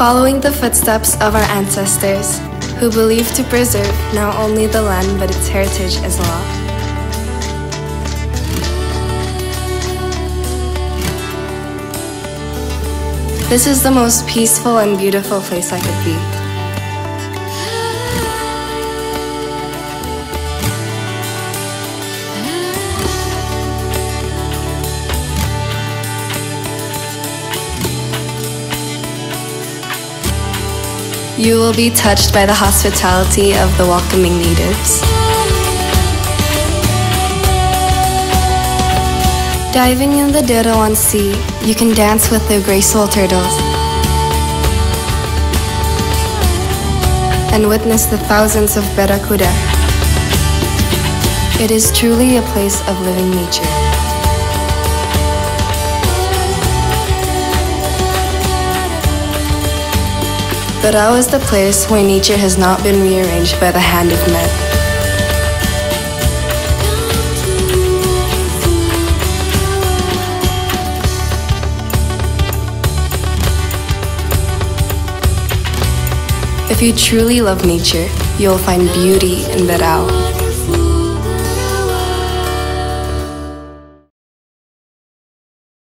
following the footsteps of our ancestors, who believed to preserve not only the land but its heritage as well. This is the most peaceful and beautiful place I could be. You will be touched by the hospitality of the welcoming natives. Diving in the Derawan Sea, you can dance with the graceful turtles and witness the thousands of barracuda. It is truly a place of living nature. Barao is the place where nature has not been rearranged by the hand of men. If you truly love nature, you'll find beauty in Barao.